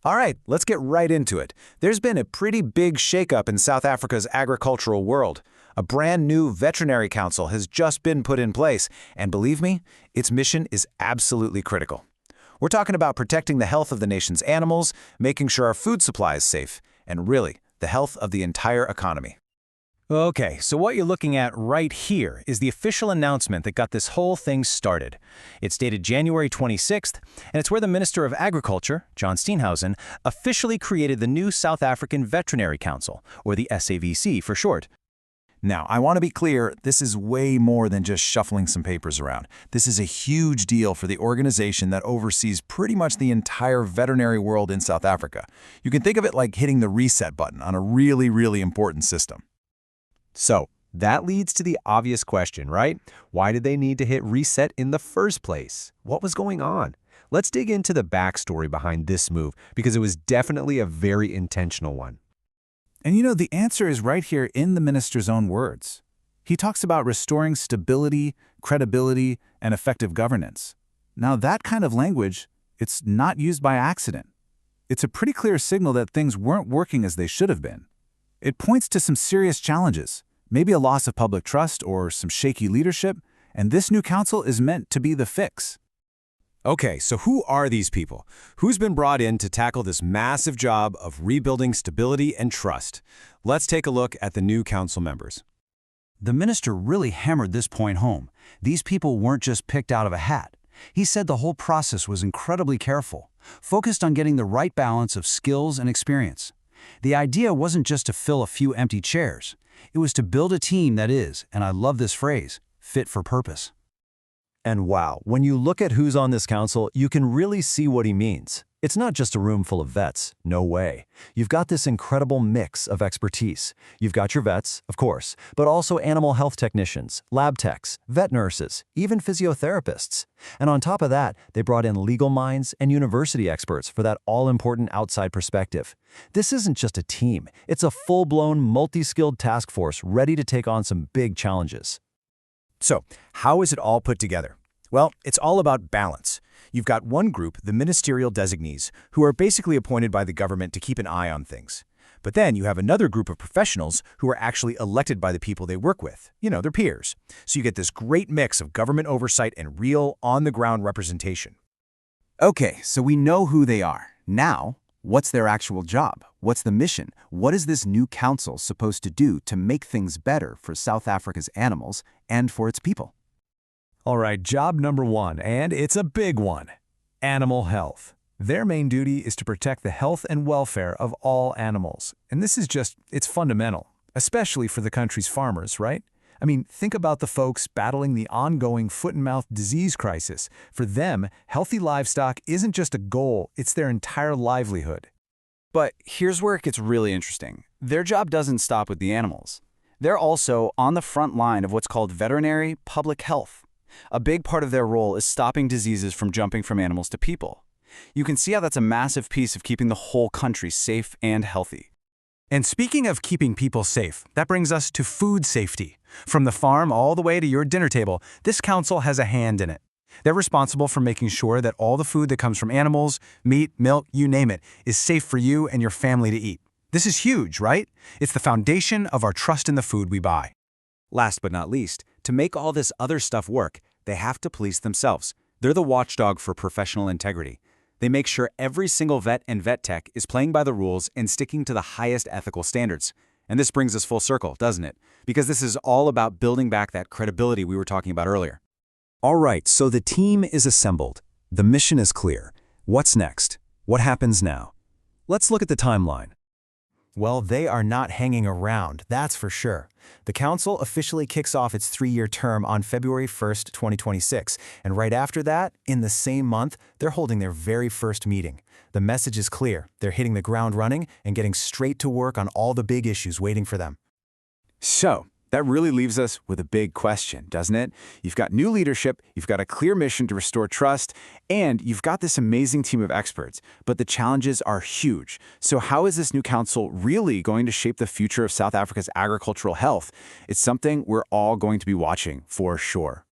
All right, let's get right into it. There's been a pretty big shakeup in South Africa's agricultural world. A brand new veterinary council has just been put in place, and believe me, its mission is absolutely critical. We're talking about protecting the health of the nation's animals, making sure our food supply is safe, and really, the health of the entire economy. Okay, so what you're looking at right here is the official announcement that got this whole thing started. It's dated January 26th, and it's where the Minister of Agriculture, John Steenhuisen, officially created the new South African Veterinary Council, or the SAVC for short. Now, I want to be clear, this is way more than just shuffling some papers around. This is a huge deal for the organization that oversees pretty much the entire veterinary world in South Africa. You can think of it like hitting the reset button on a really, really important system. So, that leads to the obvious question, right? Why did they need to hit reset in the first place? What was going on? Let's dig into the backstory behind this move, because it was definitely a very intentional one. And the answer is right here in the minister's own words. He talks about restoring stability, credibility, and effective governance. Now, that kind of language, it's not used by accident. It's a pretty clear signal that things weren't working as they should have been. It points to some serious challenges, maybe a loss of public trust or some shaky leadership, and this new council is meant to be the fix. Okay, so who are these people? Who's been brought in to tackle this massive job of rebuilding stability and trust? Let's take a look at the new council members. The minister really hammered this point home. These people weren't just picked out of a hat. He said the whole process was incredibly careful, focused on getting the right balance of skills and experience. The idea wasn't just to fill a few empty chairs. It was to build a team that is, and I love this phrase, fit for purpose. And wow, when you look at who's on this council, you can really see what he means. It's not just a room full of vets, no way. You've got this incredible mix of expertise. You've got your vets, of course, but also animal health technicians, lab techs, vet nurses, even physiotherapists. And on top of that, they brought in legal minds and university experts for that all-important outside perspective. This isn't just a team, it's a full-blown, multi-skilled task force ready to take on some big challenges. So, how is it all put together? Well, it's all about balance. You've got one group, the ministerial designees, who are basically appointed by the government to keep an eye on things. But then you have another group of professionals who are actually elected by the people they work with, their peers. So you get this great mix of government oversight and real, on-the-ground representation. Okay, so we know who they are. Now, what's their actual job? What's the mission? What is this new council supposed to do to make things better for South Africa's animals and for its people? All right, job number one, and it's a big one. Animal health. Their main duty is to protect the health and welfare of all animals. And this is it's fundamental, especially for the country's farmers, right? I mean, think about the folks battling the ongoing foot-and-mouth disease crisis. For them, healthy livestock isn't just a goal, it's their entire livelihood. But here's where it gets really interesting. Their job doesn't stop with the animals. They're also on the front line of what's called veterinary public health. A big part of their role is stopping diseases from jumping from animals to people. You can see how that's a massive piece of keeping the whole country safe and healthy. And speaking of keeping people safe, that brings us to food safety. From the farm all the way to your dinner table, this council has a hand in it. They're responsible for making sure that all the food that comes from animals, meat, milk, you name it, is safe for you and your family to eat. This is huge, right? It's the foundation of our trust in the food we buy. Last but not least, to make all this other stuff work, they have to police themselves. They're the watchdog for professional integrity. They make sure every single vet and vet tech is playing by the rules and sticking to the highest ethical standards. And this brings us full circle, doesn't it? Because this is all about building back that credibility we were talking about earlier. All right, so the team is assembled. The mission is clear. What's next? What happens now? Let's look at the timeline. Well, they are not hanging around, that's for sure. The council officially kicks off its 3-year term on February 1st, 2026, and right after that, in the same month, they're holding their very first meeting. The message is clear. They're hitting the ground running and getting straight to work on all the big issues waiting for them. So, that really leaves us with a big question, doesn't it? You've got new leadership, you've got a clear mission to restore trust, and you've got this amazing team of experts, but the challenges are huge. So how is this new council really going to shape the future of South Africa's agricultural health? It's something we're all going to be watching for sure.